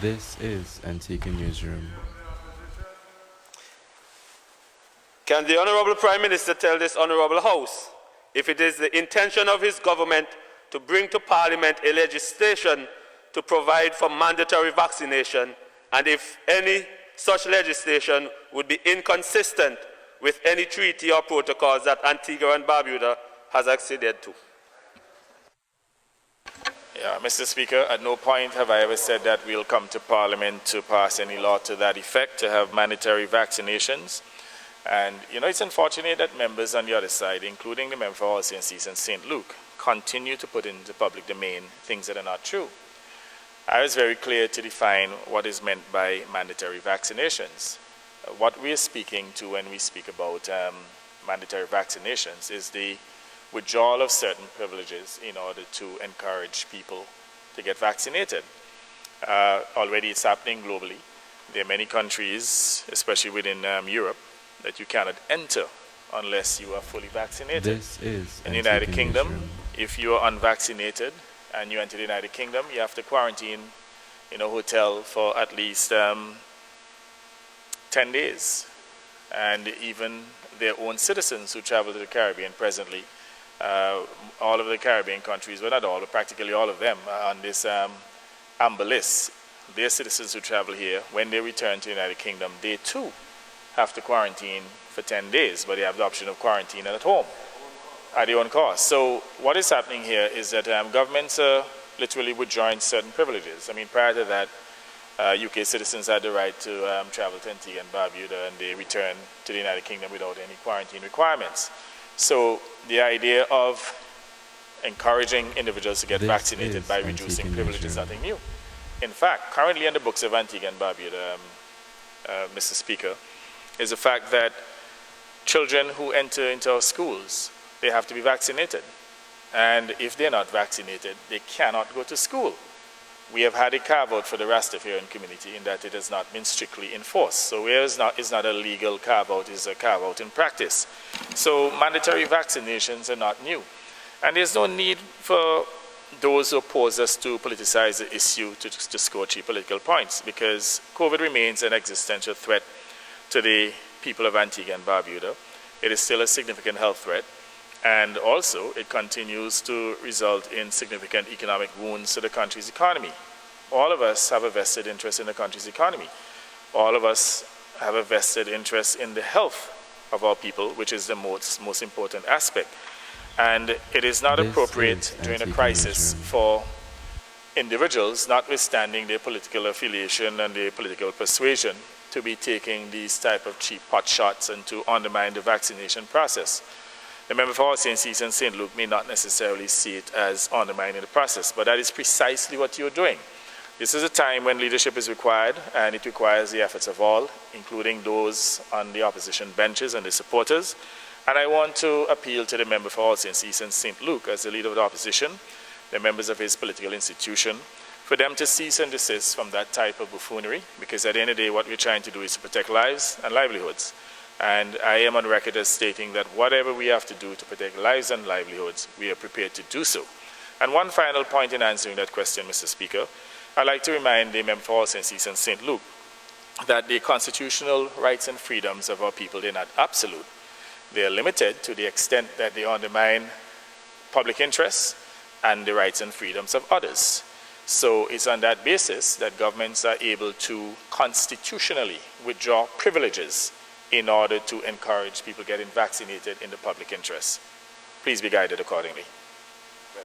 This is Antigua Newsroom. Can the Honorable Prime Minister tell this Honorable House if it is the intention of his government to bring to Parliament a legislation to provide for mandatory vaccination, and if any such legislation would be inconsistent with any treaty or protocols that Antigua and Barbuda has acceded to? Yeah, Mr. Speaker, at no point have I ever said that we'll come to Parliament to pass any law to that effect, to have mandatory vaccinations. And, you know, it's unfortunate that members on the other side, including the member for All Saints East and St. Luke, continue to put into public domain things that are not true. I was very clear to define what is meant by mandatory vaccinations. What we are speaking to when we speak about mandatory vaccinations is the withdrawal of certain privileges in order to encourage people to get vaccinated. Already it's happening globally. There are many countries, especially within Europe, that you cannot enter unless you are fully vaccinated. This is in the United Kingdom, Newsroom. if you are unvaccinated and you enter the United Kingdom, you have to quarantine in a hotel for at least 10 days. And even their own citizens who travel to the Caribbean presently, all of the Caribbean countries, well not all, but practically all of them are on this amber list. Their citizens who travel here, when they return to the United Kingdom, they too have to quarantine for 10 days, but they have the option of quarantine at home at their own cost. So what is happening here is that governments are literally withdrawing certain privileges. I mean, prior to that, UK citizens had the right to travel to Antigua and Barbuda, and they return to the United Kingdom without any quarantine requirements. So the idea of encouraging individuals to get vaccinated by reducing privilege is nothing new. In fact, currently in the books of Antigua and Barbuda, Mr. Speaker, is the fact that children who enter into our schools, they have to be vaccinated. And if they're not vaccinated, they cannot go to school. We have had a carve-out for the Rastafarian community in that it has not been strictly enforced. So where it's not a legal carve-out, it's a carve-out in practice. So mandatory vaccinations are not new. And there's no need for those who oppose us to politicize the issue to score cheap political points, because COVID remains an existential threat to the people of Antigua and Barbuda. It is still a significant health threat, and also it continues to result in significant economic wounds to the country's economy. All of us have a vested interest in the country's economy. All of us have a vested interest in the health of our people, which is the most important aspect. And it is not appropriate during a crisis for individuals, notwithstanding their political affiliation and their political persuasion, to be taking these type of cheap pot shots and to undermine the vaccination process. The member for All Saints East and St. Luke may not necessarily see it as undermining the process, but that is precisely what you're doing. This is a time when leadership is required, and it requires the efforts of all, including those on the opposition benches and the supporters. And I want to appeal to the member for All Saints East and St. Luke, as the leader of the opposition, the members of his political institution, for them to cease and desist from that type of buffoonery, because at the end of the day, what we're trying to do is to protect lives and livelihoods. And I am on record as stating that whatever we have to do to protect lives and livelihoods, we are prepared to do so. And one final point in answering that question, Mr. Speaker, I'd like to remind the member for All Saints East and St. Luke that the constitutional rights and freedoms of our people, they're not absolute. They are limited to the extent that they undermine public interests and the rights and freedoms of others. So it's on that basis that governments are able to constitutionally withdraw privileges in order to encourage people getting vaccinated in the public interest. Please be guided accordingly.